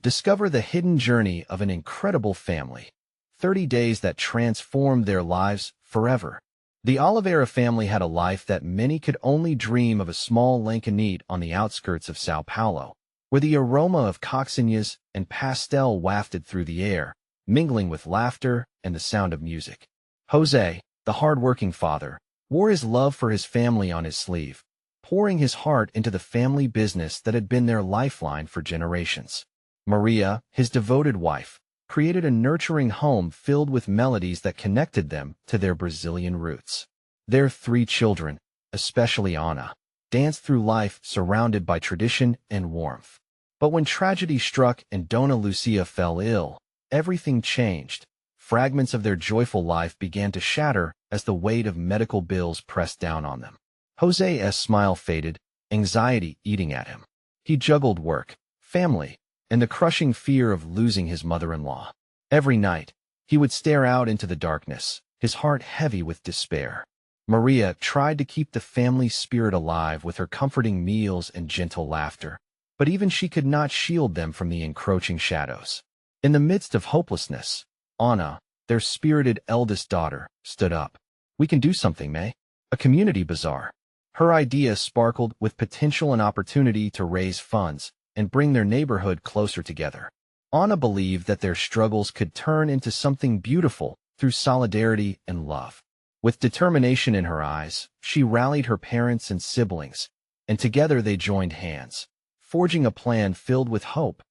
Discover the hidden journey of an incredible family. 30 days that transformed their lives forever. The Oliveira family had a life that many could only dream of, a small lanchonete on the outskirts of São Paulo, where the aroma of coccinhas and pastel wafted through the air, mingling with laughter and the sound of music. José, the hard-working father, wore his love for his family on his sleeve, pouring his heart into the family business that had been their lifeline for generations. Maria, his devoted wife, created a nurturing home filled with melodies that connected them to their Brazilian roots. Their 3 children, especially Ana, danced through life surrounded by tradition and warmth. But when tragedy struck and Dona Lúcia fell ill, everything changed. Fragments of their joyful life began to shatter as the weight of medical bills pressed down on them. José's smile faded, anxiety eating at him. He juggled work, family, and the crushing fear of losing his mother-in-law. Every night, he would stare out into the darkness, his heart heavy with despair. Maria tried to keep the family spirit alive with her comforting meals and gentle laughter, but even she could not shield them from the encroaching shadows. In the midst of hopelessness, Ana, their spirited eldest daughter, stood up. "We can do something, May. A community bazaar." Her idea sparkled with potential and opportunity to raise funds and bring their neighborhood closer together. Ana believed that their struggles could turn into something beautiful through solidarity and love. With determination in her eyes, she rallied her parents and siblings, and together they joined hands, forging a plan filled with hope.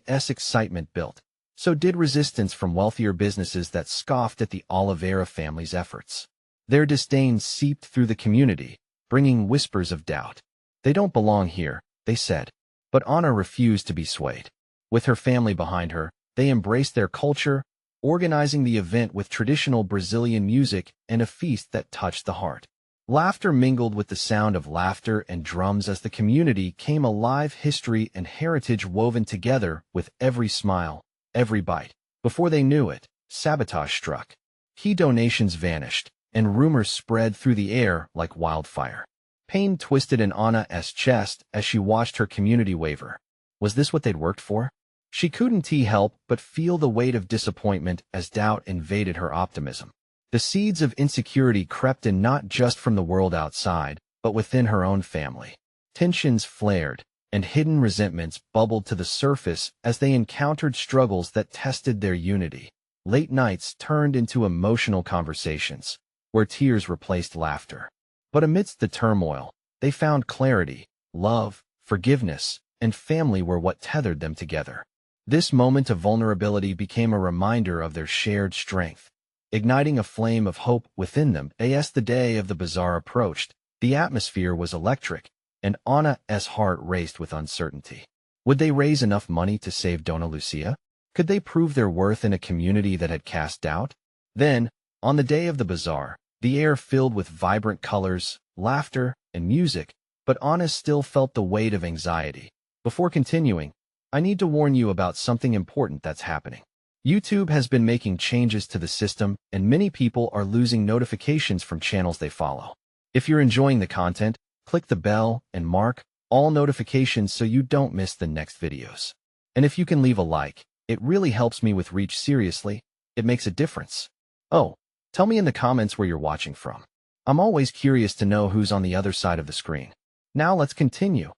As excitement built, so did resistance from wealthier businesses that scoffed at the Oliveira family's efforts. Their disdain seeped through the community, bringing whispers of doubt. "They don't belong here," they said. But Ana refused to be swayed. With her family behind her, they embraced their culture, organizing the event with traditional Brazilian music and a feast that touched the heart. Laughter mingled with the sound of laughter and drums as the community came alive, history and heritage woven together with every smile, every bite. Before they knew it, sabotage struck. Key donations vanished, and rumors spread through the air like wildfire. Pain twisted in Ana's chest as she watched her community waver. Was this what they'd worked for? She couldn't help but feel the weight of disappointment as doubt invaded her optimism. The seeds of insecurity crept in not just from the world outside, but within her own family. Tensions flared, and hidden resentments bubbled to the surface as they encountered struggles that tested their unity. Late nights turned into emotional conversations, where tears replaced laughter. But amidst the turmoil, they found clarity, love, forgiveness, and family were what tethered them together. This moment of vulnerability became a reminder of their shared strength, igniting a flame of hope within them. As the day of the bazaar approached, the atmosphere was electric, and Ana's heart raced with uncertainty. Would they raise enough money to save Dona Lúcia? Could they prove their worth in a community that had cast doubt? Then, on the day of the bazaar, the air filled with vibrant colors, laughter, and music, but Ana still felt the weight of anxiety. Before continuing, I need to warn you about something important that's happening. YouTube has been making changes to the system, and many people are losing notifications from channels they follow. If you're enjoying the content, click the bell and mark all notifications so you don't miss the next videos. And if you can leave a like, it really helps me with reach. Seriously, it makes a difference. Oh, tell me in the comments where you're watching from. I'm always curious to know who's on the other side of the screen. Now let's continue.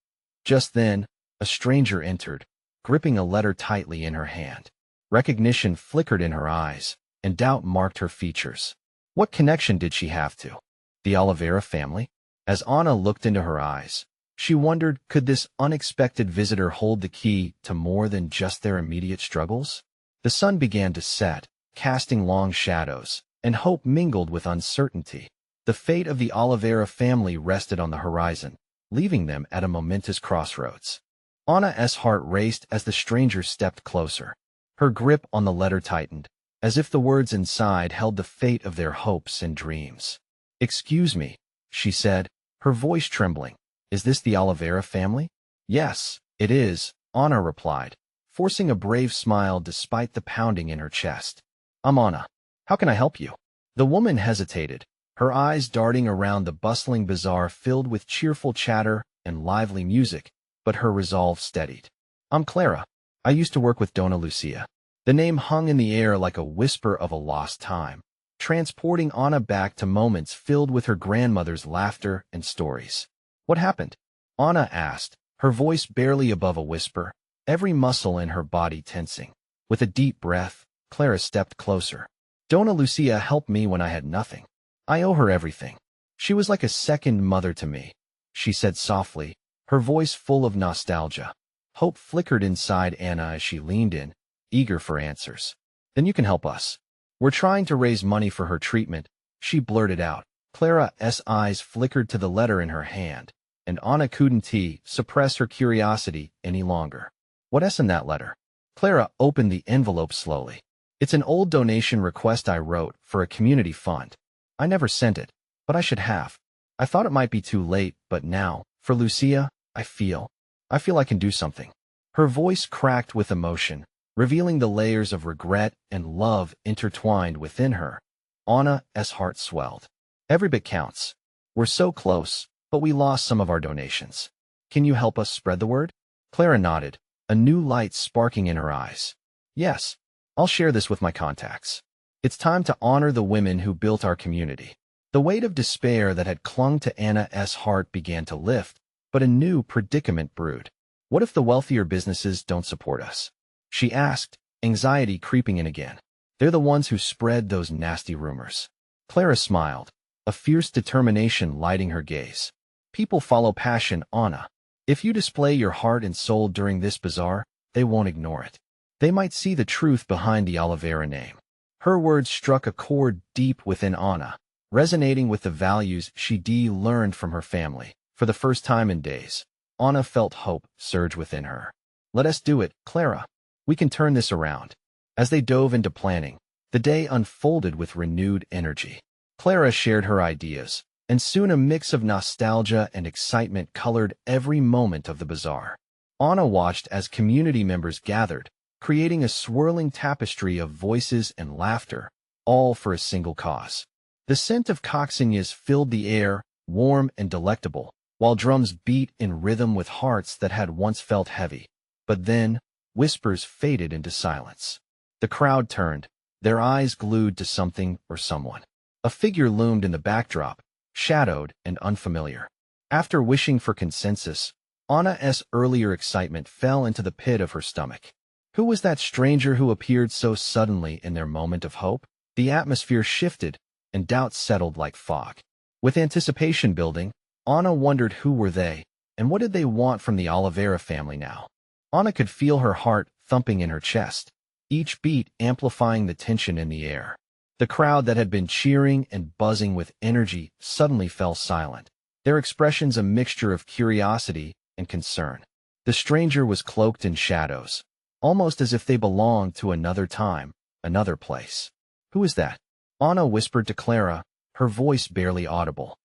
Just then, a stranger entered, gripping a letter tightly in her hand. Recognition flickered in her eyes, and doubt marked her features. What connection did she have to the Oliveira family? As Ana looked into her eyes, she wondered, could this unexpected visitor hold the key to more than just their immediate struggles? The sun began to set, casting long shadows, and hope mingled with uncertainty. The fate of the Oliveira family rested on the horizon, leaving them at a momentous crossroads. Ana's heart raced as the stranger stepped closer. Her grip on the letter tightened, as if the words inside held the fate of their hopes and dreams. "Excuse me," she said, her voice trembling. "Is this the Oliveira family?" "Yes, it is," Ana replied, forcing a brave smile despite the pounding in her chest. "I'm Ana. How can I help you?" The woman hesitated, her eyes darting around the bustling bazaar filled with cheerful chatter and lively music, but her resolve steadied. "I'm Clara. I used to work with Dona Lúcia. The name hung in the air like a whisper of a lost time, transporting Anna back to moments filled with her grandmother's laughter and stories. What happened? Anna asked, her voice barely above a whisper, every muscle in her body tensing. With a deep breath, Clara stepped closer. Dona Lúcia helped me when I had nothing. I owe her everything. She was like a second mother to me, she said softly, her voice full of nostalgia. Hope flickered inside Anna as she leaned in, eager for answers. Then you can help us. We're trying to raise money for her treatment, she blurted out. Clara's eyes flickered to the letter in her hand, and Anna couldn't suppress her curiosity any longer. What's in that letter? Clara opened the envelope slowly. It's an old donation request I wrote for a community fund. I never sent it, but I should have. I thought it might be too late, but now, for Lucia, I feel I can do something. Her voice cracked with emotion, revealing the layers of regret and love intertwined within her. Anna's heart swelled. Every bit counts. We're so close, but we lost some of our donations. Can you help us spread the word? Clara nodded, a new light sparking in her eyes. Yes, I'll share this with my contacts. It's time to honor the women who built our community. The weight of despair that had clung to Anna's heart began to lift, but a new predicament brewed. What if the wealthier businesses don't support us? She asked, anxiety creeping in again. They're the ones who spread those nasty rumors. Clara smiled, a fierce determination lighting her gaze. People follow passion, Anna. If you display your heart and soul during this bazaar, they won't ignore it. They might see the truth behind the Oliveira name. Her words struck a chord deep within Anna, resonating with the values she learned from her family. For the first time in days, Anna felt hope surge within her. Let us do it, Clara. We can turn this around. As they dove into planning, the day unfolded with renewed energy. Clara shared her ideas, and soon a mix of nostalgia and excitement colored every moment of the bazaar. Anna watched as community members gathered, creating a swirling tapestry of voices and laughter, all for a single cause. The scent of coccinelles filled the air, warm and delectable, while drums beat in rhythm with hearts that had once felt heavy. But then, whispers faded into silence. The crowd turned, their eyes glued to something or someone. A figure loomed in the backdrop, shadowed and unfamiliar. After wishing for consensus, Anna's earlier excitement fell into the pit of her stomach. Who was that stranger who appeared so suddenly in their moment of hope? The atmosphere shifted, and doubt settled like fog. With anticipation building, Anna wondered who were they, and what did they want from the Oliveira family now? Anna could feel her heart thumping in her chest, each beat amplifying the tension in the air. The crowd that had been cheering and buzzing with energy suddenly fell silent, their expressions a mixture of curiosity and concern. The stranger was cloaked in shadows, almost as if they belonged to another time, another place. Who is that? Anna whispered to Clara, her voice barely audible.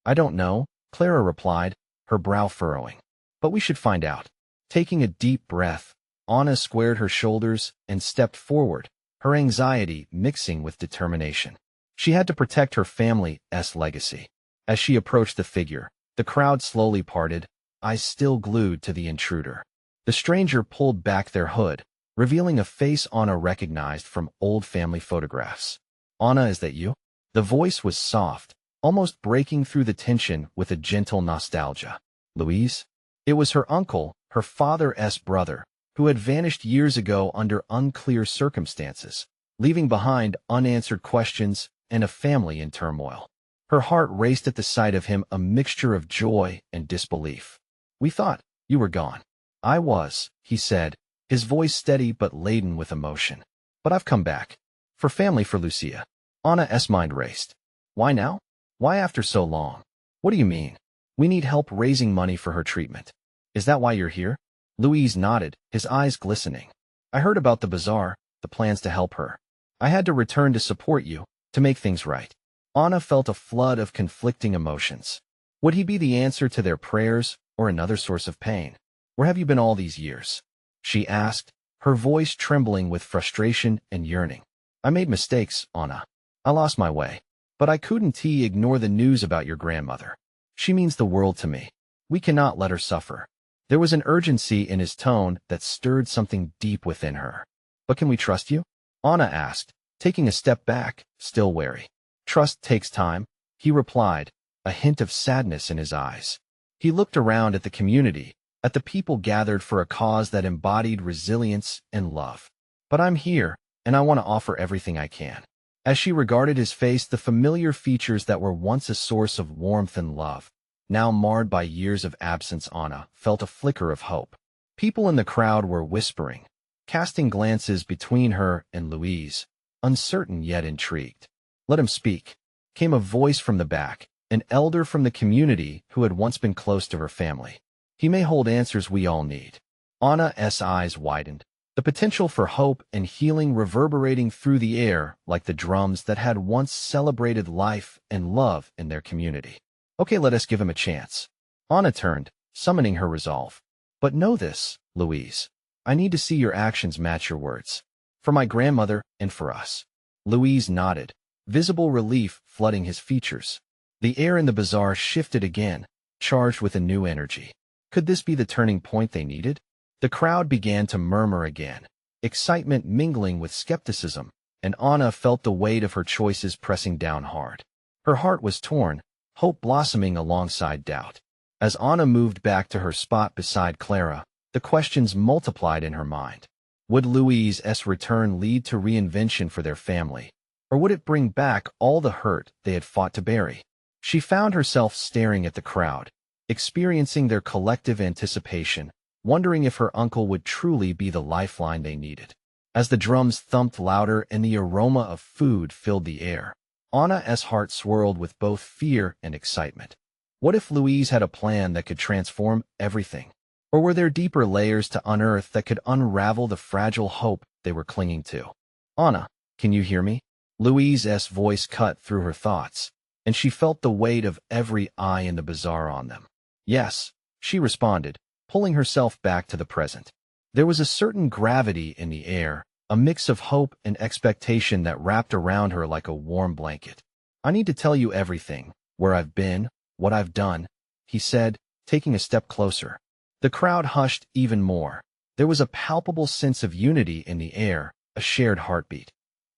I don't know, Clara replied, her brow furrowing. But we should find out. Taking a deep breath, Anna squared her shoulders and stepped forward, her anxiety mixing with determination. She had to protect her family's legacy. As she approached the figure, the crowd slowly parted, eyes still glued to the intruder. The stranger pulled back their hood, revealing a face Anna recognized from old family photographs. Anna, is that you? The voice was soft, almost breaking through the tension with a gentle nostalgia. Louise? It was her uncle, her father's brother, who had vanished years ago under unclear circumstances, leaving behind unanswered questions and a family in turmoil. Her heart raced at the sight of him, a mixture of joy and disbelief. We thought you were gone. I was, he said, his voice steady but laden with emotion. But I've come back. For family, for Lucia. Anna's mind raced. Why now? Why after so long? What do you mean? We need help raising money for her treatment. Is that why you're here? Louise nodded, his eyes glistening. I heard about the bazaar, the plans to help her. I had to return to support you, to make things right. Anna felt a flood of conflicting emotions. Would he be the answer to their prayers, or another source of pain? Where have you been all these years? She asked, her voice trembling with frustration and yearning. I made mistakes, Anna. I lost my way. But I couldn't ignore the news about your grandmother. She means the world to me. We cannot let her suffer. There was an urgency in his tone that stirred something deep within her. "But can we trust you?" Anna asked, taking a step back, still wary. "Trust takes time," he replied, a hint of sadness in his eyes. He looked around at the community, at the people gathered for a cause that embodied resilience and love. "But I'm here, and I want to offer everything I can." As she regarded his face, the familiar features that were once a source of warmth and love, now marred by years of absence, Anna felt a flicker of hope. People in the crowd were whispering, casting glances between her and Louise, uncertain yet intrigued. "Let him speak," came a voice from the back, an elder from the community who had once been close to her family. "He may hold answers we all need." Anna's eyes widened, the potential for hope and healing reverberating through the air like the drums that had once celebrated life and love in their community. "Okay, let us give him a chance." Anna turned, summoning her resolve. "But know this, Louise. I need to see your actions match your words. For my grandmother and for us." Louise nodded, visible relief flooding his features. The air in the bazaar shifted again, charged with a new energy. Could this be the turning point they needed? The crowd began to murmur again, excitement mingling with skepticism, and Anna felt the weight of her choices pressing down hard. Her heart was torn, hope blossoming alongside doubt. As Anna moved back to her spot beside Clara, the questions multiplied in her mind. Would Louise's return lead to reinvention for their family, or would it bring back all the hurt they had fought to bury? She found herself staring at the crowd, experiencing their collective anticipation, wondering if her uncle would truly be the lifeline they needed. As the drums thumped louder and the aroma of food filled the air, Anna's heart swirled with both fear and excitement. What if Louise had a plan that could transform everything? Or were there deeper layers to unearth that could unravel the fragile hope they were clinging to? "Anna, can you hear me?" Louise's voice cut through her thoughts, and she felt the weight of every eye in the bazaar on them. "Yes," she responded, pulling herself back to the present. There was a certain gravity in the air, a mix of hope and expectation that wrapped around her like a warm blanket. "I need to tell you everything, where I've been, what I've done," he said, taking a step closer. The crowd hushed even more. There was a palpable sense of unity in the air, a shared heartbeat.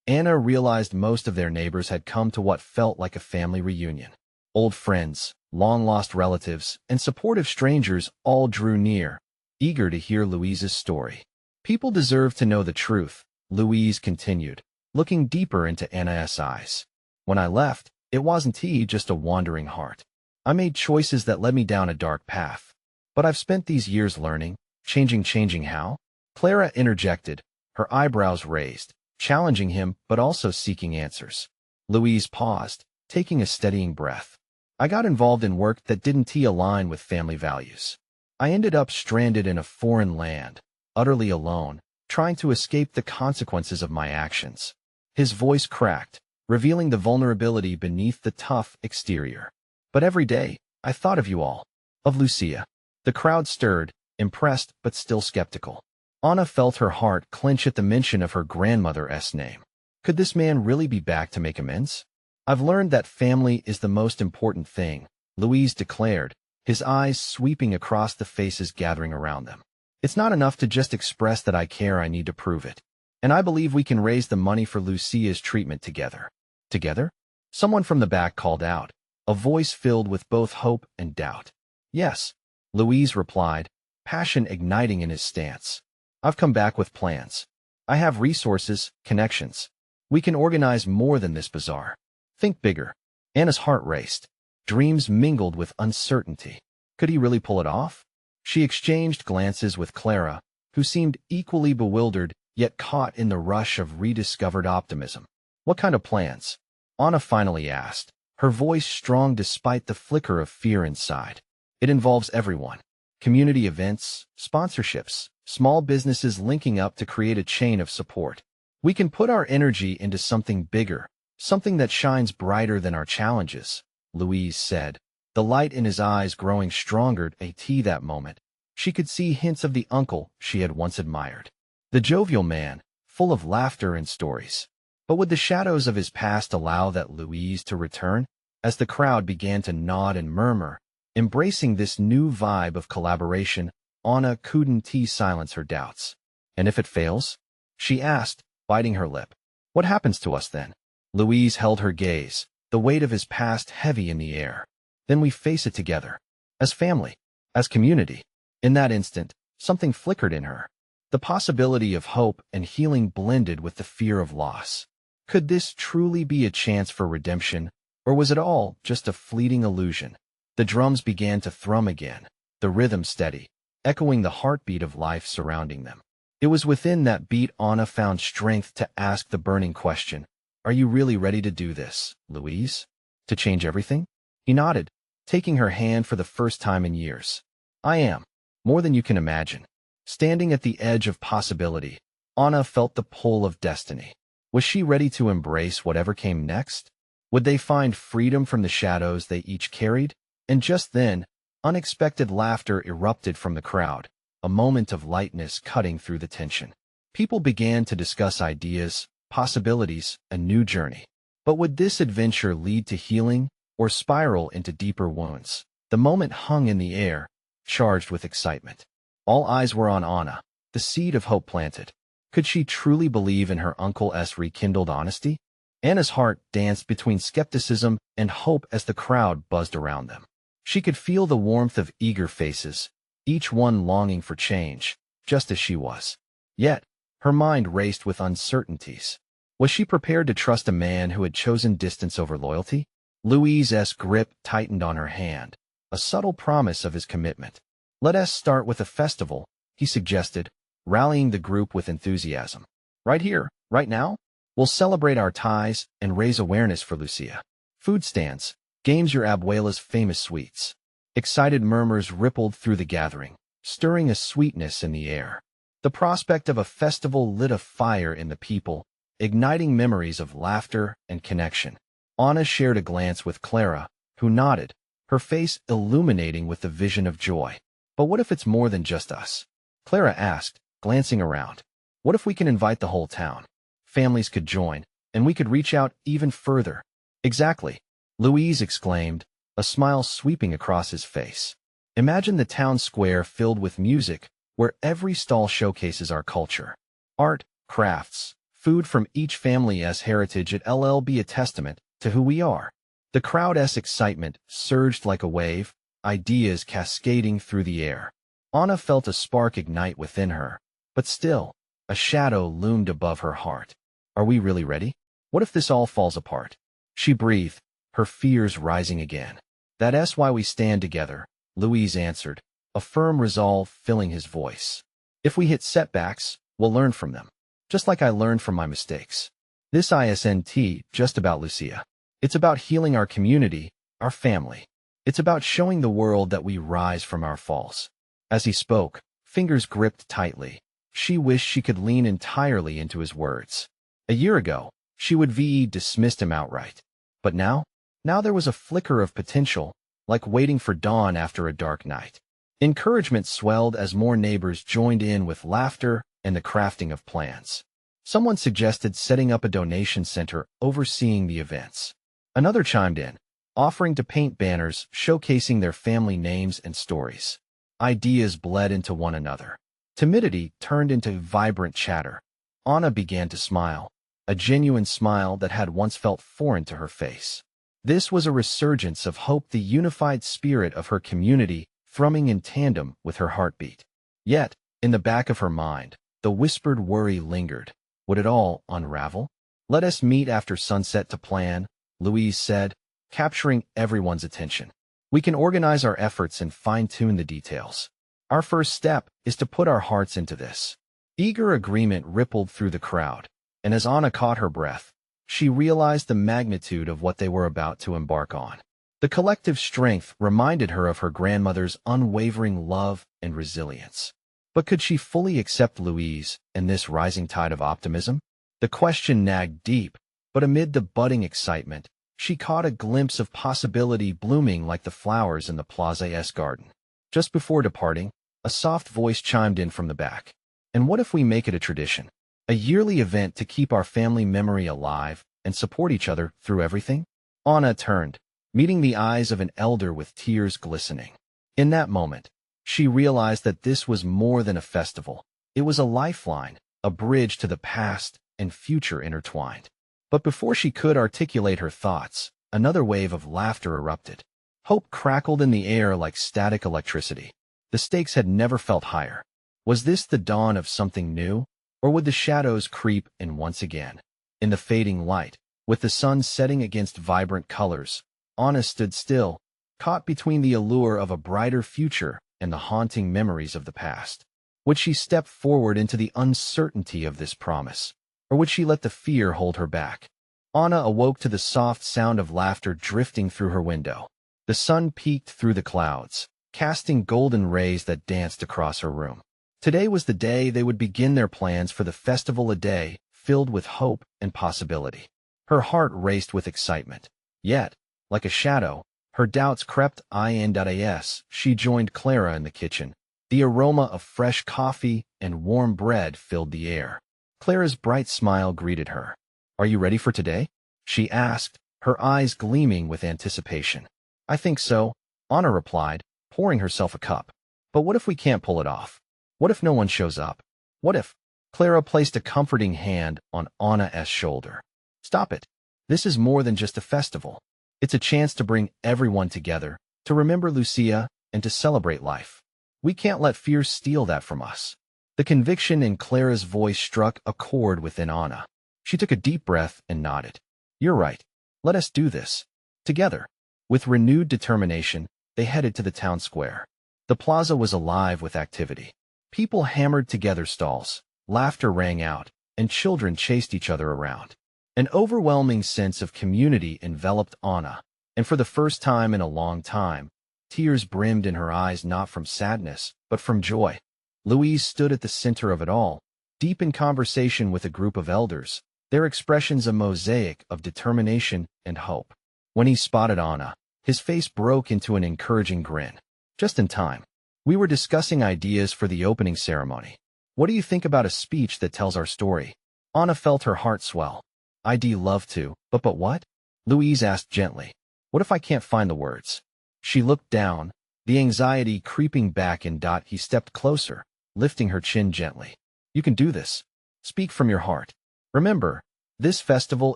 Anna realized most of their neighbors had come to what felt like a family reunion. Old friends, long-lost relatives, and supportive strangers all drew near, eager to hear Louise's story. "People deserve to know the truth," Louise continued, looking deeper into Anna's eyes. "When I left, it wasn't just a wandering heart. I made choices that led me down a dark path. But I've spent these years learning, changing how?" Clara interjected, her eyebrows raised, challenging him but also seeking answers. Louise paused, taking a steadying breath. "I got involved in work that didn't align with family values. I ended up stranded in a foreign land, utterly alone, trying to escape the consequences of my actions." His voice cracked, revealing the vulnerability beneath the tough exterior. "But every day, I thought of you all, of Lucia." The crowd stirred, impressed but still skeptical. Anna felt her heart clench at the mention of her grandmother's name. Could this man really be back to make amends? "I've learned that family is the most important thing," Louise declared, his eyes sweeping across the faces gathering around them. "It's not enough to just express that I care, I need to prove it. And I believe we can raise the money for Lucia's treatment together." "Together?" Someone from the back called out, a voice filled with both hope and doubt. "Yes," Louise replied, passion igniting in his stance. "I've come back with plans. I have resources, connections. We can organize more than this bazaar. Think bigger." Anna's heart raced. Dreams mingled with uncertainty. Could he really pull it off? She exchanged glances with Clara, who seemed equally bewildered yet caught in the rush of rediscovered optimism. "What kind of plans?" Anna finally asked, her voice strong despite the flicker of fear inside. "It involves everyone. Community events, sponsorships, small businesses linking up to create a chain of support. We can put our energy into something bigger, something that shines brighter than our challenges," Louise said, the light in his eyes growing stronger at that moment. She could see hints of the uncle she had once admired. The jovial man, full of laughter and stories. But would the shadows of his past allow that Louise to return? As the crowd began to nod and murmur, embracing this new vibe of collaboration, Anna couldn't silence her doubts. And if it fails? She asked, biting her lip. What happens to us then? Louise held her gaze, the weight of his past heavy in the air. Then we face it together. As family. As community. In that instant, something flickered in her. The possibility of hope and healing blended with the fear of loss. Could this truly be a chance for redemption, or was it all just a fleeting illusion? The drums began to thrum again, the rhythm steady, echoing the heartbeat of life surrounding them. It was within that beat Anna found strength to ask the burning question, "Are you really ready to do this, Louise? To change everything?" He nodded, taking her hand for the first time in years. "I am. More than you can imagine." Standing at the edge of possibility, Anna felt the pull of destiny. Was she ready to embrace whatever came next? Would they find freedom from the shadows they each carried? And just then, unexpected laughter erupted from the crowd, a moment of lightness cutting through the tension. People began to discuss ideas, possibilities, a new journey. But would this adventure lead to healing or spiral into deeper wounds? The moment hung in the air, charged with excitement. All eyes were on Anna, the seed of hope planted. Could she truly believe in her uncle's rekindled honesty? Anna's heart danced between skepticism and hope as the crowd buzzed around them. She could feel the warmth of eager faces, each one longing for change, just as she was. Yet, her mind raced with uncertainties. Was she prepared to trust a man who had chosen distance over loyalty? Louise's grip tightened on her hand, a subtle promise of his commitment. "Let us start with a festival," he suggested, rallying the group with enthusiasm. "Right here, right now? We'll celebrate our ties and raise awareness for Lucia. Food stands, games, your abuela's famous sweets." Excited murmurs rippled through the gathering, stirring a sweetness in the air. The prospect of a festival lit a fire in the people, igniting memories of laughter and connection. Anna shared a glance with Clara, who nodded, her face illuminating with the vision of joy. "But what if it's more than just us?" Clara asked, glancing around. "What if we can invite the whole town? Families could join, and we could reach out even further." "Exactly," Louise exclaimed, a smile sweeping across his face. "Imagine the town square filled with music, where every stall showcases our culture. Art, crafts, food from each family's heritage. It'll be a testament to who we are." The crowd's excitement surged like a wave, ideas cascading through the air. Anna felt a spark ignite within her, but still, a shadow loomed above her heart. Are we really ready? What if this all falls apart? She breathed, her fears rising again. "That's why we stand together," Louise answered, a firm resolve filling his voice. "If we hit setbacks, we'll learn from them. Just like I learned from my mistakes. This isn't just about Lucia. It's about healing our community, our family. It's about showing the world that we rise from our falls." As he spoke, fingers gripped tightly. She wished she could lean entirely into his words. A year ago, she would have dismissed him outright. But now there was a flicker of potential, like waiting for dawn after a dark night. Encouragement swelled as more neighbors joined in with laughter and the crafting of plans. Someone suggested setting up a donation center overseeing the events. Another chimed in, offering to paint banners showcasing their family names and stories. Ideas bled into one another. Timidity turned into vibrant chatter. Anna began to smile, a genuine smile that had once felt foreign to her face. This was a resurgence of hope, the unified spirit of her community thrumming in tandem with her heartbeat. Yet, in the back of her mind, the whispered worry lingered. Would it all unravel? "Let us meet after sunset to plan," Louise said, capturing everyone's attention. "We can organize our efforts and fine-tune the details. Our first step is to put our hearts into this." Eager agreement rippled through the crowd, and as Anna caught her breath, she realized the magnitude of what they were about to embark on. The collective strength reminded her of her grandmother's unwavering love and resilience. But could she fully accept Louise and this rising tide of optimism? The question nagged deep, but amid the budding excitement, she caught a glimpse of possibility blooming like the flowers in the plaza's garden. Just before departing, a soft voice chimed in from the back. "And what if we make it a tradition? A yearly event to keep our family memory alive and support each other through everything?" Anna turned, meeting the eyes of an elder with tears glistening. In that moment, She realized that this was more than a festival. It was a lifeline, a bridge to the past and future intertwined. But before she could articulate her thoughts, another wave of laughter erupted. Hope crackled in the air like static electricity. The stakes had never felt higher. Was this the dawn of something new, or would the shadows creep in once again? In the fading light, with the sun setting against vibrant colors, Anna stood still, caught between the allure of a brighter future and the haunting memories of the past. Would she step forward into the uncertainty of this promise, or would she let the fear hold her back? Anna awoke to the soft sound of laughter drifting through her window. The sun peeked through the clouds, casting golden rays that danced across her room. Today was the day they would begin their plans for the festival, a day filled with hope and possibility. Her heart raced with excitement. Yet, like a shadow, her doubts crept in. As she joined Clara in the kitchen, the aroma of fresh coffee and warm bread filled the air. Clara's bright smile greeted her. "Are you ready for today?" she asked, her eyes gleaming with anticipation. "I think so," Anna replied, pouring herself a cup. "But what if we can't pull it off? What if no one shows up? What if—" Clara placed a comforting hand on Anna's shoulder. "Stop it. This is more than just a festival. It's a chance to bring everyone together, to remember Lucia, and to celebrate life. We can't let fear steal that from us." The conviction in Clara's voice struck a chord within Anna. She took a deep breath and nodded. "You're right. Let us do this. Together." With renewed determination, they headed to the town square. The plaza was alive with activity. People hammered together stalls, laughter rang out, and children chased each other around. An overwhelming sense of community enveloped Anna, and for the first time in a long time, tears brimmed in her eyes, not from sadness, but from joy. Louise stood at the center of it all, deep in conversation with a group of elders, their expressions a mosaic of determination and hope. When he spotted Anna, his face broke into an encouraging grin. "Just in time. We were discussing ideas for the opening ceremony. What do you think about a speech that tells our story?" Anna felt her heart swell. "I'd love to, but what?" Louise asked gently. "What if I can't find the words?" She looked down, the anxiety creeping back in. He stepped closer, lifting her chin gently. "You can do this. Speak from your heart. Remember, this festival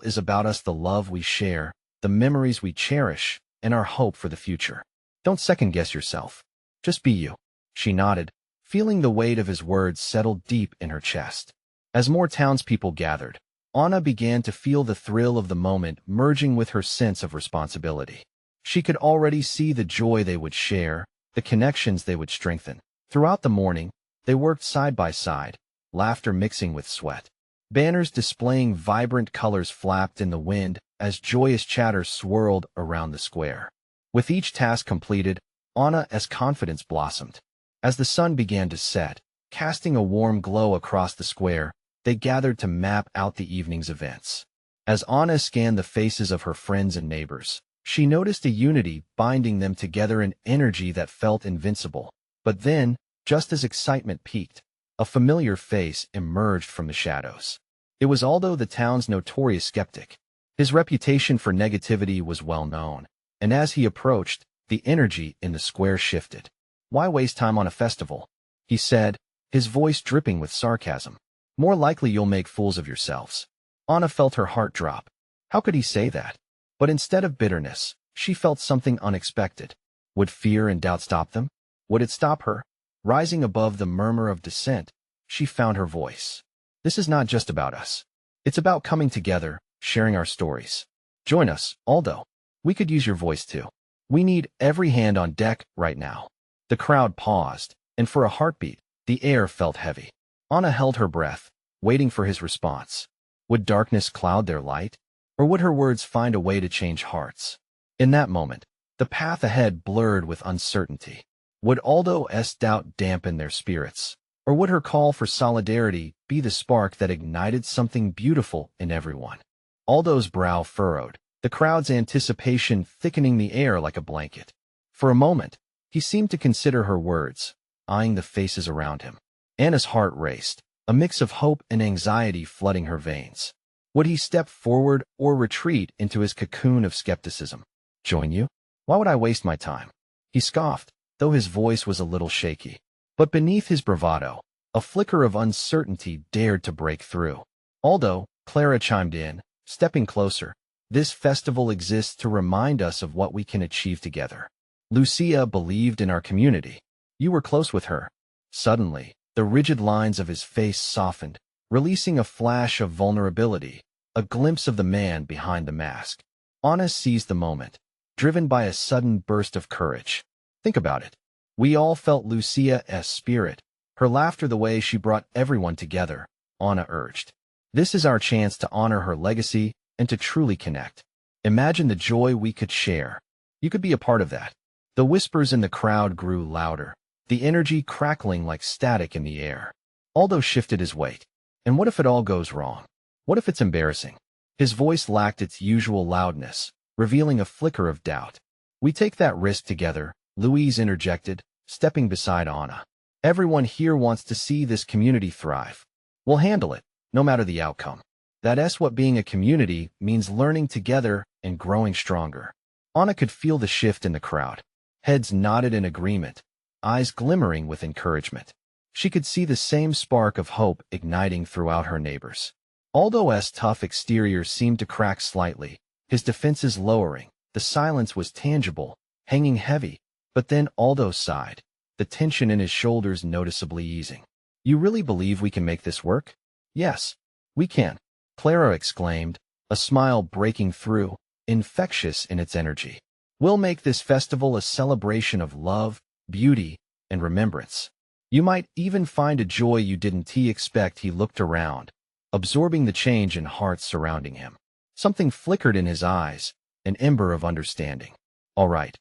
is about us, the love we share, the memories we cherish, and our hope for the future. Don't second-guess yourself. Just be you." She nodded, feeling the weight of his words settle deep in her chest. As more townspeople gathered, Anna began to feel the thrill of the moment merging with her sense of responsibility. She could already see the joy they would share, the connections they would strengthen. Throughout the morning, they worked side by side, laughter mixing with sweat. Banners displaying vibrant colors flapped in the wind as joyous chatter swirled around the square. With each task completed, Anna's confidence blossomed. As the sun began to set, casting a warm glow across the square, they gathered to map out the evening's events. As Anna scanned the faces of her friends and neighbors, she noticed a unity binding them together, an energy that felt invincible. But then, just as excitement peaked, a familiar face emerged from the shadows. It was Aldo, the town's notorious skeptic. His reputation for negativity was well known, and as he approached, the energy in the square shifted. "Why waste time on a festival?" he said, his voice dripping with sarcasm. "More likely you'll make fools of yourselves." Anna felt her heart drop. How could he say that? But instead of bitterness, she felt something unexpected. Would fear and doubt stop them? Would it stop her? Rising above the murmur of dissent, she found her voice. "This is not just about us. It's about coming together, sharing our stories. Join us, Aldo. We could use your voice too. We need every hand on deck right now." The crowd paused, and for a heartbeat, the air felt heavy. Anna held her breath, waiting for his response. Would darkness cloud their light? Or would her words find a way to change hearts? In that moment, the path ahead blurred with uncertainty. Would Aldo's doubt dampen their spirits? Or would her call for solidarity be the spark that ignited something beautiful in everyone? Aldo's brow furrowed, the crowd's anticipation thickening the air like a blanket. For a moment, he seemed to consider her words, eyeing the faces around him. Anna's heart raced, a mix of hope and anxiety flooding her veins. Would he step forward or retreat into his cocoon of skepticism? "Join you? Why would I waste my time?" he scoffed, though his voice was a little shaky. But beneath his bravado, a flicker of uncertainty dared to break through. Although, Clara chimed in, stepping closer, this festival exists to remind us of what we can achieve together. Lucia believed in our community. You were close with her. Suddenly, the rigid lines of his face softened, releasing a flash of vulnerability, a glimpse of the man behind the mask. Anna seized the moment, driven by a sudden burst of courage. Think about it. We all felt Lucia's spirit, her laughter, the way she brought everyone together, Anna urged. This is our chance to honor her legacy and to truly connect. Imagine the joy we could share. You could be a part of that. The whispers in the crowd grew louder, the energy crackling like static in the air. Aldo shifted his weight. And what if it all goes wrong? What if it's embarrassing? His voice lacked its usual loudness, revealing a flicker of doubt. We take that risk together, Louise interjected, stepping beside Anna. Everyone here wants to see this community thrive. We'll handle it, no matter the outcome. That's what being a community means, learning together and growing stronger. Anna could feel the shift in the crowd. Heads nodded in agreement, eyes glimmering with encouragement. She could see the same spark of hope igniting throughout her neighbors. Aldo's tough exterior seemed to crack slightly, his defenses lowering. The silence was tangible, hanging heavy, but then Aldo sighed, the tension in his shoulders noticeably easing. You really believe we can make this work? Yes, we can, Clara exclaimed, a smile breaking through, infectious in its energy. We'll make this festival a celebration of love, beauty, and remembrance. You might even find a joy you didn't expect. He looked around, absorbing the change in hearts surrounding him. Something flickered in his eyes, an ember of understanding. All right,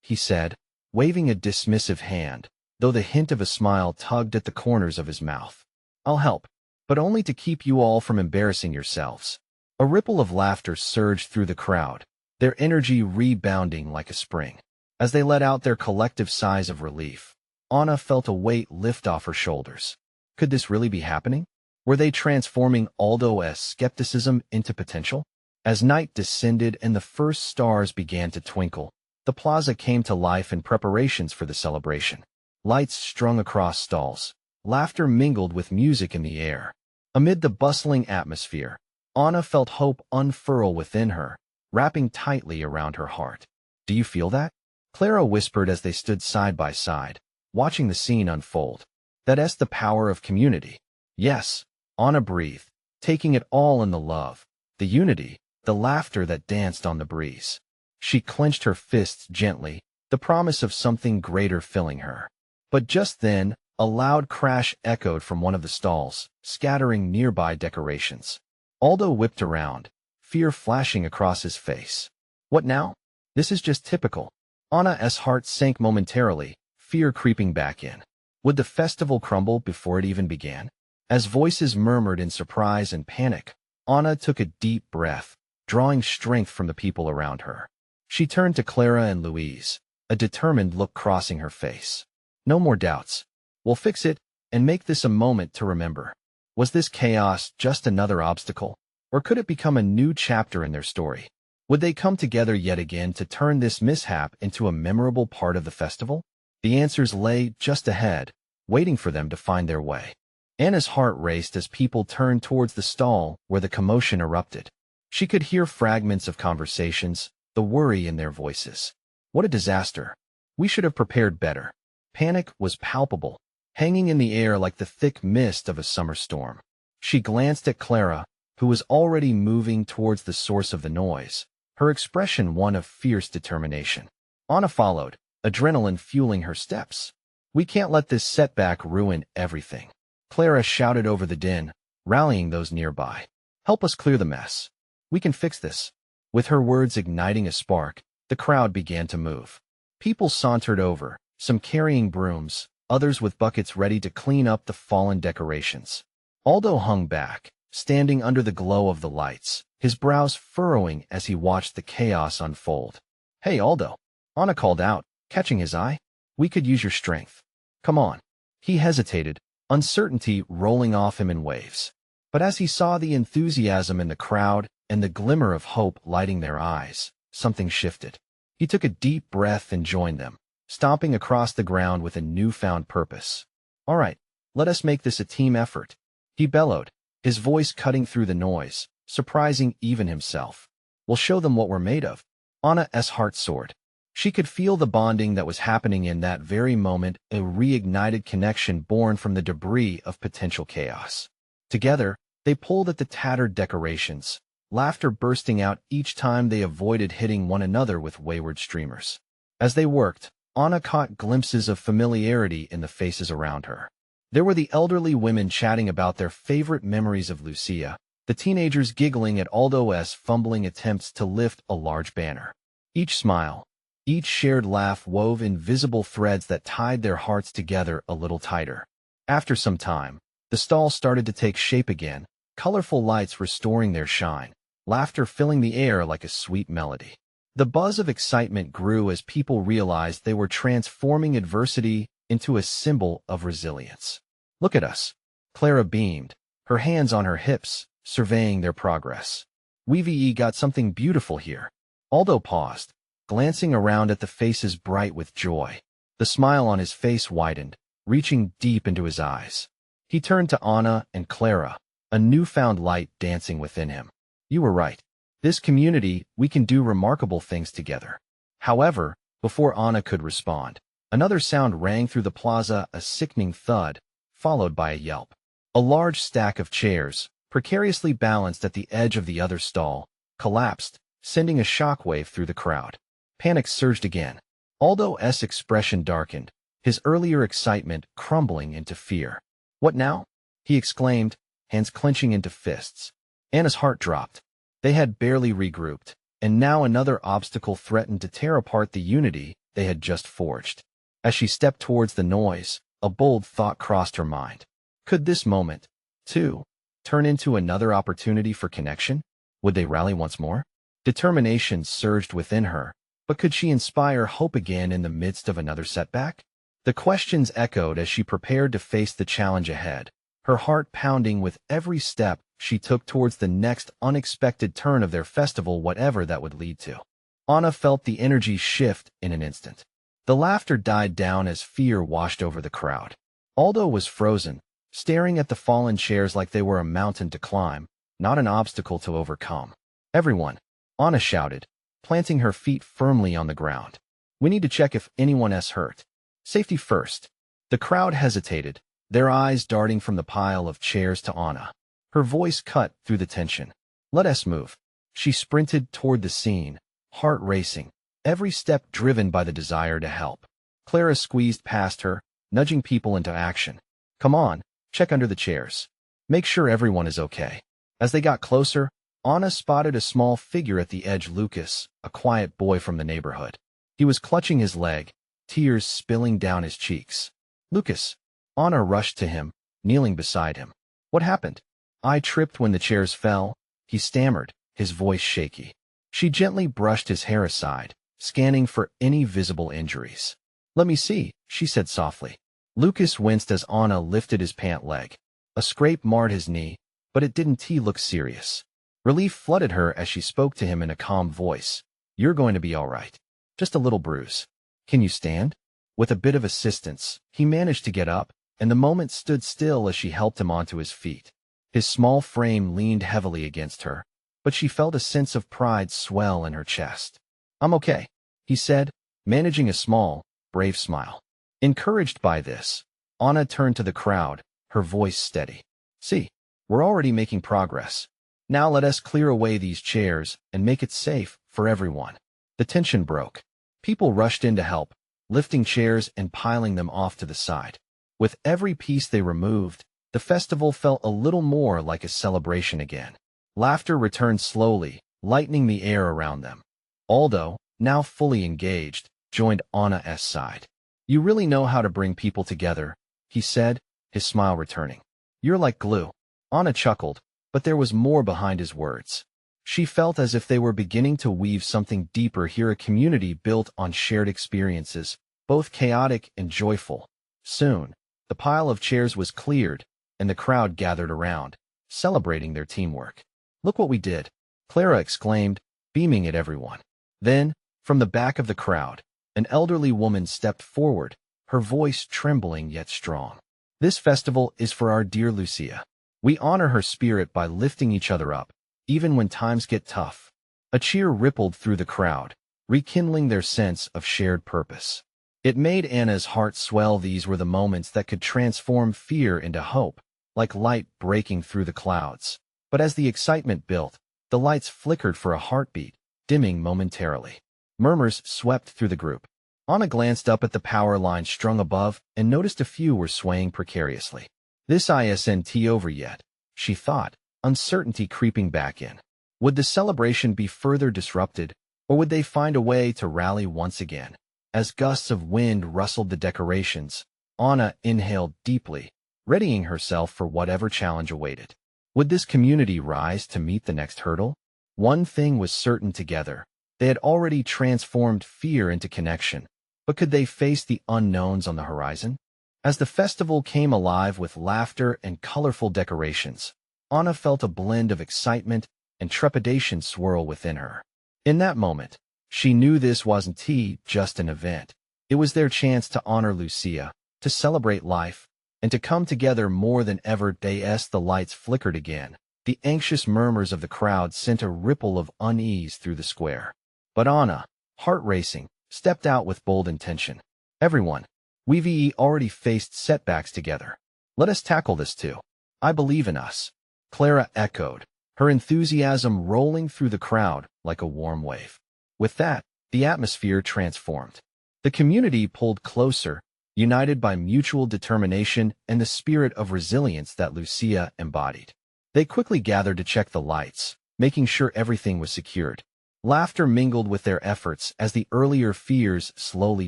he said, waving a dismissive hand, though the hint of a smile tugged at the corners of his mouth. I'll help, but only to keep you all from embarrassing yourselves. A ripple of laughter surged through the crowd, their energy rebounding like a spring. As they let out their collective sighs of relief, Anna felt a weight lift off her shoulders. Could this really be happening? Were they transforming Aldo's skepticism into potential? As night descended and the first stars began to twinkle, the plaza came to life in preparations for the celebration. Lights strung across stalls, laughter mingled with music in the air. Amid the bustling atmosphere, Anna felt hope unfurl within her, wrapping tightly around her heart. Do you feel that? Clara whispered as they stood side by side, watching the scene unfold. That's the power of community. Yes, Anna breathed, taking it all in, the love, the unity, the laughter that danced on the breeze. She clenched her fists gently, the promise of something greater filling her. But just then, a loud crash echoed from one of the stalls, scattering nearby decorations. Aldo whipped around, fear flashing across his face. What now? This is just typical. Anna's heart sank momentarily, fear creeping back in. Would the festival crumble before it even began? As voices murmured in surprise and panic, Anna took a deep breath, drawing strength from the people around her. She turned to Clara and Louise, a determined look crossing her face. No more doubts. We'll fix it and make this a moment to remember. Was this chaos just another obstacle, or could it become a new chapter in their story? Would they come together yet again to turn this mishap into a memorable part of the festival? The answers lay just ahead, waiting for them to find their way. Anna's heart raced as people turned towards the stall where the commotion erupted. She could hear fragments of conversations, the worry in their voices. What a disaster. We should have prepared better. Panic was palpable, hanging in the air like the thick mist of a summer storm. She glanced at Clara, who was already moving towards the source of the noise, her expression one of fierce determination. Anna followed, adrenaline fueling her steps. We can't let this setback ruin everything. Clara shouted over the din, rallying those nearby. Help us clear the mess. We can fix this. With her words igniting a spark, the crowd began to move. People sauntered over, some carrying brooms, others with buckets ready to clean up the fallen decorations. Aldo hung back, standing under the glow of the lights, his brows furrowing as he watched the chaos unfold. Hey, Aldo, Anna called out, catching his eye. We could use your strength. Come on. He hesitated, uncertainty rolling off him in waves. But as he saw the enthusiasm in the crowd and the glimmer of hope lighting their eyes, something shifted. He took a deep breath and joined them, stomping across the ground with a newfound purpose. "All right, let us make this a team effort," he bellowed, his voice cutting through the noise, surprising even himself. "We'll show them what we're made of." Anna's heart soared. She could feel the bonding that was happening in that very moment, a reignited connection born from the debris of potential chaos. Together, they pulled at the tattered decorations, laughter bursting out each time they avoided hitting one another with wayward streamers. As they worked, Anna caught glimpses of familiarity in the faces around her. There were the elderly women chatting about their favorite memories of Lucia, the teenagers giggling at Aldo's fumbling attempts to lift a large banner. Each smile, each shared laugh wove invisible threads that tied their hearts together a little tighter. After some time, the stall started to take shape again, colorful lights restoring their shine, laughter filling the air like a sweet melody. The buzz of excitement grew as people realized they were transforming adversity into a symbol of resilience. "Look at us." Clara beamed, her hands on her hips, surveying their progress. "We've got something beautiful here." Aldo paused, glancing around at the faces bright with joy. The smile on his face widened, reaching deep into his eyes. He turned to Anna and Clara, a newfound light dancing within him. "You were right. This community, we can do remarkable things together." However, before Anna could respond, another sound rang through the plaza, a sickening thud, followed by a yelp. A large stack of chairs, precariously balanced at the edge of the other stall, collapsed, sending a shockwave through the crowd. Panic surged again. Aldo's expression darkened, his earlier excitement crumbling into fear. "What now?" he exclaimed, hands clenching into fists. Anna's heart dropped. They had barely regrouped, and now another obstacle threatened to tear apart the unity they had just forged. As she stepped towards the noise, a bold thought crossed her mind. Could this moment, too, turn into another opportunity for connection? Would they rally once more? Determination surged within her, but could she inspire hope again in the midst of another setback? The questions echoed as she prepared to face the challenge ahead, her heart pounding with every step she took towards the next unexpected turn of their festival, whatever that would lead to. Anna felt the energy shift in an instant. The laughter died down as fear washed over the crowd. Aldo was frozen, staring at the fallen chairs like they were a mountain to climb, not an obstacle to overcome. "Everyone," Anna shouted, planting her feet firmly on the ground. "We need to check if anyone's hurt. Safety first." The crowd hesitated, their eyes darting from the pile of chairs to Anna. Her voice cut through the tension. "Let us move." She sprinted toward the scene, heart racing, every step driven by the desire to help. Clara squeezed past her, nudging people into action. "Come on, check under the chairs. Make sure everyone is okay." As they got closer, Anna spotted a small figure at the edge. Lucas, a quiet boy from the neighborhood. He was clutching his leg, tears spilling down his cheeks. "Lucas." Anna rushed to him, kneeling beside him. "What happened?" "I tripped when the chairs fell," he stammered, his voice shaky. She gently brushed his hair aside, scanning for any visible injuries. "Let me see," she said softly. Lucas winced as Anna lifted his pant leg. A scrape marred his knee, but it didn't look serious. Relief flooded her as she spoke to him in a calm voice. "You're going to be all right. Just a little bruise. Can you stand?" With a bit of assistance, he managed to get up, and the moment stood still as she helped him onto his feet. His small frame leaned heavily against her, but she felt a sense of pride swell in her chest. "I'm okay," he said, managing a small, brave smile. Encouraged by this, Anna turned to the crowd, her voice steady. "See, we're already making progress. Now let us clear away these chairs and make it safe for everyone." The tension broke. People rushed in to help, lifting chairs and piling them off to the side. With every piece they removed, the festival felt a little more like a celebration again. Laughter returned slowly, lightening the air around them. Aldo, now fully engaged, joined Anna's side. "You really know how to bring people together," he said, his smile returning. "You're like glue." Anna chuckled, but there was more behind his words. She felt as if they were beginning to weave something deeper here, a community built on shared experiences, both chaotic and joyful. Soon, the pile of chairs was cleared, and the crowd gathered around, celebrating their teamwork. "Look what we did," Clara exclaimed, beaming at everyone. Then, from the back of the crowd, An elderly woman stepped forward, her voice trembling yet strong. This festival is for our dear Lucia. We honor her spirit by lifting each other up, even when times get tough. A cheer rippled through the crowd, rekindling their sense of shared purpose. It made Anna's heart swell. These were the moments that could transform fear into hope, like light breaking through the clouds. But as the excitement built, the lights flickered for a heartbeat, dimming momentarily. Murmurs swept through the group. Anna glanced up at the power line strung above and noticed a few were swaying precariously. This isn't over yet, she thought, uncertainty creeping back in. Would the celebration be further disrupted, or would they find a way to rally once again? As gusts of wind rustled the decorations, Anna inhaled deeply, readying herself for whatever challenge awaited. Would this community rise to meet the next hurdle? One thing was certain: together, they had already transformed fear into connection, but could they face the unknowns on the horizon? As the festival came alive with laughter and colorful decorations, Anna felt a blend of excitement and trepidation swirl within her. In that moment, she knew this wasn't just an event. It was their chance to honor Lucia, to celebrate life, and to come together more than ever. As the lights flickered again, the anxious murmurs of the crowd sent a ripple of unease through the square. But Anna, heart racing, stepped out with bold intention. Everyone, we've already faced setbacks together. Let us tackle this too. I believe in us. Clara echoed, her enthusiasm rolling through the crowd like a warm wave. With that, the atmosphere transformed. The community pulled closer, united by mutual determination and the spirit of resilience that Lucia embodied. They quickly gathered to check the lights, making sure everything was secured. Laughter mingled with their efforts as the earlier fears slowly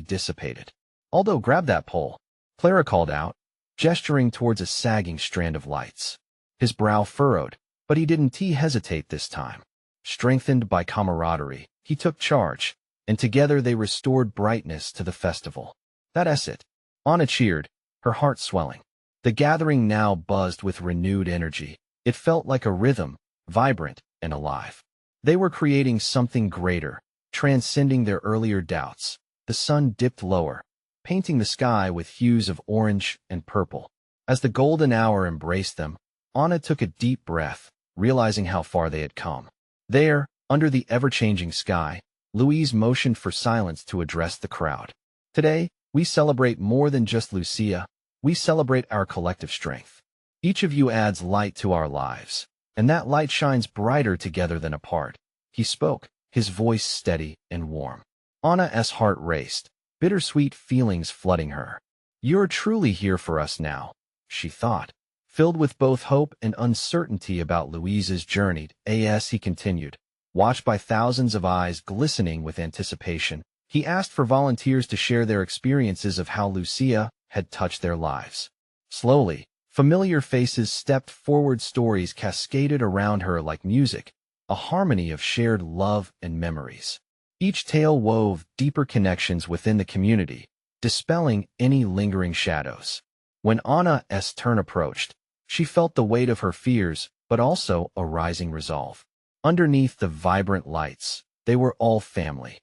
dissipated. Aldo, grab that pole, Clara called out, gesturing towards a sagging strand of lights. His brow furrowed, but he didn't hesitate this time. Strengthened by camaraderie, he took charge, and together they restored brightness to the festival. That's it. Anna cheered, her heart swelling. The gathering now buzzed with renewed energy. It felt like a rhythm, vibrant and alive. They were creating something greater, transcending their earlier doubts. The sun dipped lower, painting the sky with hues of orange and purple. As the golden hour embraced them, Anna took a deep breath, realizing how far they had come. There, under the ever-changing sky, Louise motioned for silence to address the crowd. Today, we celebrate more than just Lucia. We celebrate our collective strength. Each of you adds light to our lives, and that light shines brighter together than apart. He spoke, his voice steady and warm. Anna's heart raced, bittersweet feelings flooding her. You're truly here for us now, she thought, filled with both hope and uncertainty about Louise's journey. As he continued, watched by thousands of eyes glistening with anticipation, he asked for volunteers to share their experiences of how Lucia had touched their lives. Slowly, familiar faces stepped forward, stories cascaded around her like music, a harmony of shared love and memories. Each tale wove deeper connections within the community, dispelling any lingering shadows. When Anna's turn approached, she felt the weight of her fears, but also a rising resolve. Underneath the vibrant lights, they were all family.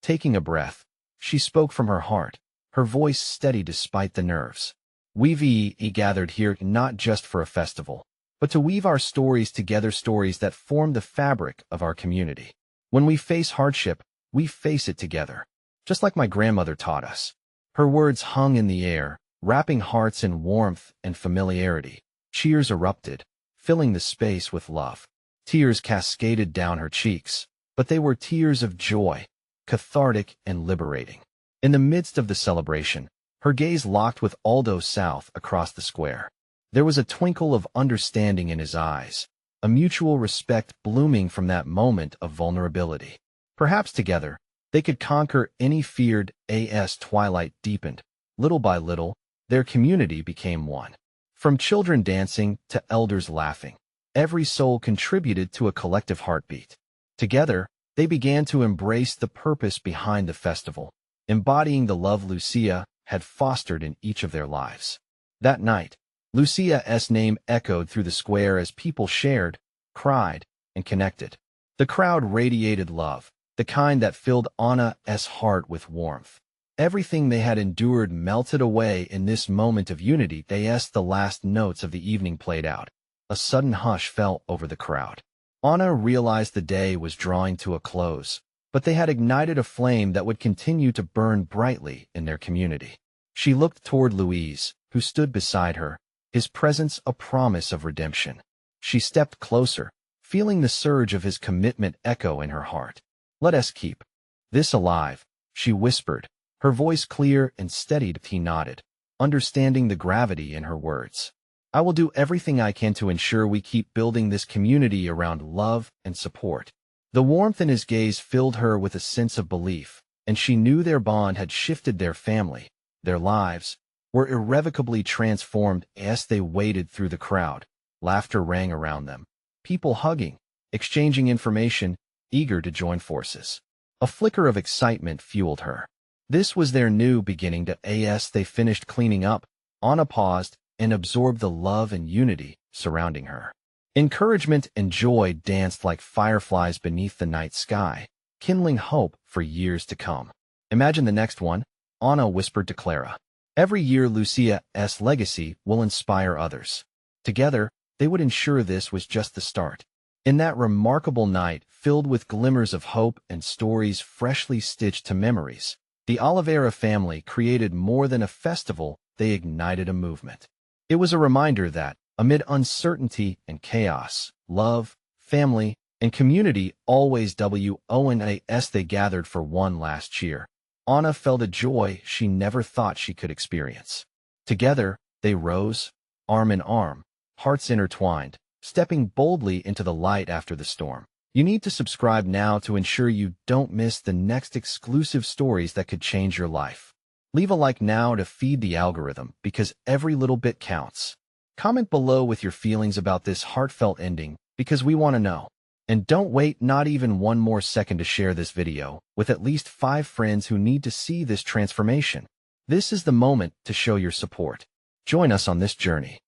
Taking a breath, she spoke from her heart, her voice steady despite the nerves. We've gathered here not just for a festival, but to weave our stories together, stories that form the fabric of our community. When we face hardship, we face it together, just like my grandmother taught us. Her words hung in the air, wrapping hearts in warmth and familiarity. Cheers erupted, filling the space with love. Tears cascaded down her cheeks, but they were tears of joy, cathartic and liberating. In the midst of the celebration, her gaze locked with Aldo South across the square. There was a twinkle of understanding in his eyes, a mutual respect blooming from that moment of vulnerability. Perhaps together, they could conquer any feared. As twilight deepened, little by little, their community became one. From children dancing to elders laughing, every soul contributed to a collective heartbeat. Together, they began to embrace the purpose behind the festival, embodying the love Lucia had fostered in each of their lives. That night, Lucia's name echoed through the square as people shared, cried, and connected. The crowd radiated love, the kind that filled Anna's heart with warmth. Everything they had endured melted away in this moment of unity. As the last notes of the evening played out, a sudden hush fell over the crowd. Anna realized the day was drawing to a close, but they had ignited a flame that would continue to burn brightly in their community. She looked toward Louise, who stood beside her, his presence a promise of redemption. She stepped closer, feeling the surge of his commitment echo in her heart. "Let us keep this alive," she whispered, her voice clear and steady. He nodded, understanding the gravity in her words. "I will do everything I can to ensure we keep building this community around love and support." The warmth in his gaze filled her with a sense of belief, and she knew their bond had shifted their family. Their lives were irrevocably transformed. As they waded through the crowd, laughter rang around them, people hugging, exchanging information, eager to join forces. A flicker of excitement fueled her. This was their new beginning. As they finished cleaning up, Anna paused and absorbed the love and unity surrounding her. Encouragement and joy danced like fireflies beneath the night sky, kindling hope for years to come. "Imagine the next one," Anna whispered to Clara. "Every year Lucia's legacy will inspire others." Together, they would ensure this was just the start. In that remarkable night, filled with glimmers of hope and stories freshly stitched to memories, the Oliveira family created more than a festival. They ignited a movement. It was a reminder that, amid uncertainty and chaos, love, family, and community always won. As they gathered for one last cheer, Anna felt a joy she never thought she could experience. Together, they rose, arm in arm, hearts intertwined, stepping boldly into the light after the storm. You need to subscribe now to ensure you don't miss the next exclusive stories that could change your life. Leave a like now to feed the algorithm, because every little bit counts. Comment below with your feelings about this heartfelt ending, because we want to know. And don't wait not even one more second to share this video with at least 5 friends who need to see this transformation. This is the moment to show your support. Join us on this journey.